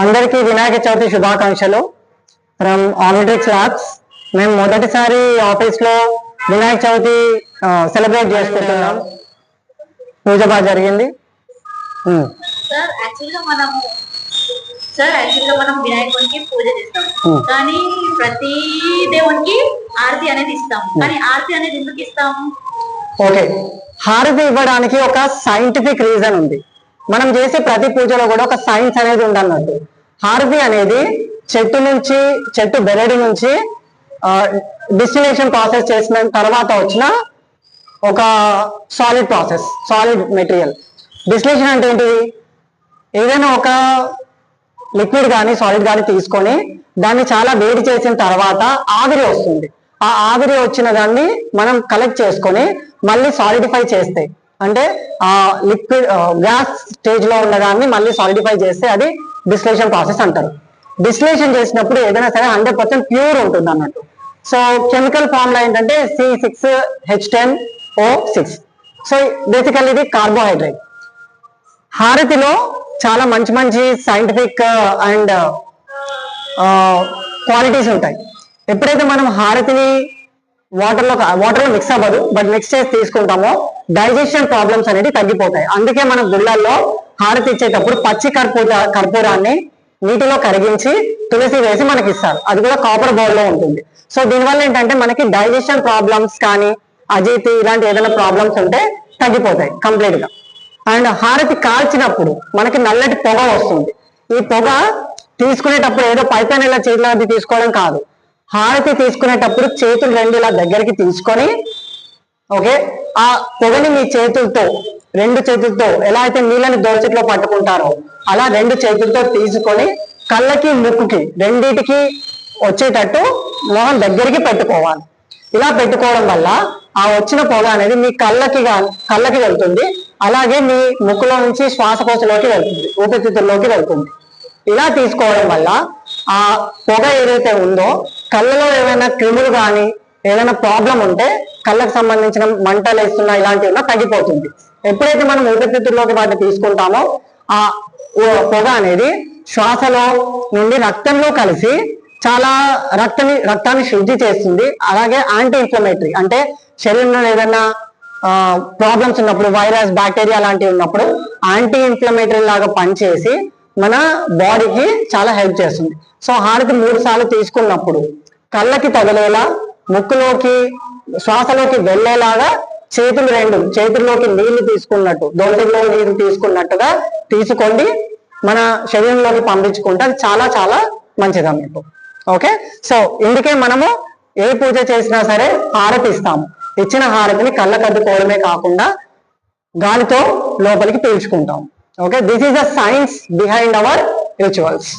అందరికీ వినాయక చవితి శుభాకాంక్షలు from ఆమ్నిట్రిక్స్ labs. మేము మొదటిసారి ఆఫీస్ లో వినాయక చవితి సెలబ్రేట్ చేసుకుంటున్నాం. పూజ బాగా జరిగింది. సార్ యాక్చువల్గా మనం వినాయకుడికి పూజ చేస్తాం, కానీ ప్రతి దేవునికి ఆరతి అనేది ఇస్తాం. కానీ ఆరతి అనేది ఎందుకు ఇస్తాము? ఓకే, హారతి ఇవ్వడానికి ఒక సైంటిఫిక్ రీజన్ ఉంది. మనం చేసే ప్రతి పూజలో కూడా ఒక సైన్స్ అనేది ఉండన్నట్టు. హారతి అనేది చెట్టు బెరడి నుంచి డిస్టిలేషన్ ప్రాసెస్ చేసిన తర్వాత వచ్చిన ఒక solid process, solid material. Distillation అంటే ఏంటిది? ఏదైనా ఒక లిక్విడ్ కానీ సాలిడ్ కానీ తీసుకొని దాన్ని చాలా వేడి చేసిన తర్వాత ఆవిరి వస్తుంది. ఆ ఆవిరి వచ్చిన దాన్ని మనం కలెక్ట్ చేసుకొని మళ్ళీ సాలిడిఫై చేస్తే, అంటే ఆ లిక్విడ్ గ్యాస్ స్టేజ్ లో ఉన్నదాన్ని మళ్ళీ సాలిడిఫై చేస్తే అది డిస్టిలేషన్ ప్రాసెస్ అంటారు. డిస్టిలేషన్ చేసినప్పుడు ఏదైనా సరే 100% ప్యూర్ ఉంటుంది అన్నట్టు. సో కెమికల్ ఫార్ములా ఏంటంటే C6H10O6. సో బేసికల్లీ ఇది కార్బోహైడ్రేట్. హారతిలో చాలా మంచి మంచి సైంటిఫిక్ అండ్ క్వాలిటీస్ ఉంటాయి. ఎప్పుడైతే మనం హారతిని వాటర్లో మిక్స్ అవ్వదు, బట్ మిక్స్ చేసి తీసుకుంటామో డైజెషన్ ప్రాబ్లమ్స్ అనేది తగ్గిపోతాయి. అందుకే మన గుళ్ళల్లో హారతి ఇచ్చేటప్పుడు పచ్చి కర్పూరాన్ని నీటిలో కరిగించి తులసి వేసి మనకి ఇస్తారు. అది కూడా కాపర్ బౌల్ లో ఉంటుంది. సో దీనివల్ల ఏంటంటే మనకి డైజెషన్ ప్రాబ్లమ్స్ కానీ అజీతి ఇలాంటి ఏదైనా ప్రాబ్లమ్స్ ఉంటే తగ్గిపోతాయి కంప్లీట్ గా. అండ్ హారతి కాల్చినప్పుడు మనకి నల్లటి పొగ వస్తుంది. ఈ పొగ తీసుకునేటప్పుడు ఏదో పైపైన ఇలా చేతిలో తీసుకోవడం కాదు. హారతి తీసుకునేటప్పుడు చేతులు రెండు ఇలా దగ్గరికి తీసుకొని, ఓకే, ఆ పొగని మీ రెండు చేతులతో ఎలా అయితే నీళ్ళని దోరచెట్లో పట్టుకుంటారో అలా 2 చేతులతో తీసుకొని కళ్ళకి ముక్కుకి రెండిటికి వచ్చేటట్టు మొహం దగ్గరికి పెట్టుకోవాలి. ఇలా పెట్టుకోవడం వల్ల ఆ వచ్చిన పొగ అనేది మీ కళ్ళకి వెళ్తుంది, అలాగే మీ ముక్కులో నుంచి శ్వాసకోశలోకి వెళ్తుంది, ఊపిరితిత్తుల్లోకి వెళ్తుంది. ఇలా తీసుకోవడం వల్ల ఆ పొగ ఏదైతే ఉందో కళ్ళలో ఏమైనా క్రిములు కానీ ఏదైనా ప్రాబ్లం ఉంటే కళ్ళకు సంబంధించిన మంటలు వేస్తున్నా ఇలాంటివి తగ్గిపోతుంది. ఎప్పుడైతే మనం ఊపిరితిత్తుల్లోకి వాటిని తీసుకుంటామో ఆ పొగ అనేది శ్వాసలో నుండి రక్తంలో కలిసి చాలా రక్తాన్ని శుద్ధి చేస్తుంది. అలాగే యాంటీ ఇన్ఫ్లమేటరీ, అంటే శరీరంలో ఏదైనా ప్రాబ్లమ్స్ ఉన్నప్పుడు, వైరస్ బ్యాక్టీరియా లాంటివి ఉన్నప్పుడు యాంటీ ఇన్ఫ్లమేటరీ లాగా పనిచేసి మన బాడీకి చాలా హెల్ప్ చేస్తుంది. సో హారతి 3 సార్లు తీసుకున్నప్పుడు కళ్ళకి తగిలేలా, ముక్కులోకి శ్వాసలోకి వెళ్ళేలాగా చేతుల్లోకి నీళ్లు తీసుకున్నట్టు, దోసలో నీళ్లు తీసుకున్నట్టుగా తీసుకోండి. మన శరీరంలోకి పంపించుకుంటే అది చాలా చాలా మంచిదా మీకు. ఓకే, సో ఇందుకే మనము ఏ పూజ చేసినా సరే హారతి ఇస్తాము. ఇచ్చిన హారతిని కళ్ళకద్దుకోవడమే కాకుండా గాలితో లోపలికి పీల్చుకుంటాం. Okay, this is the science behind our rituals.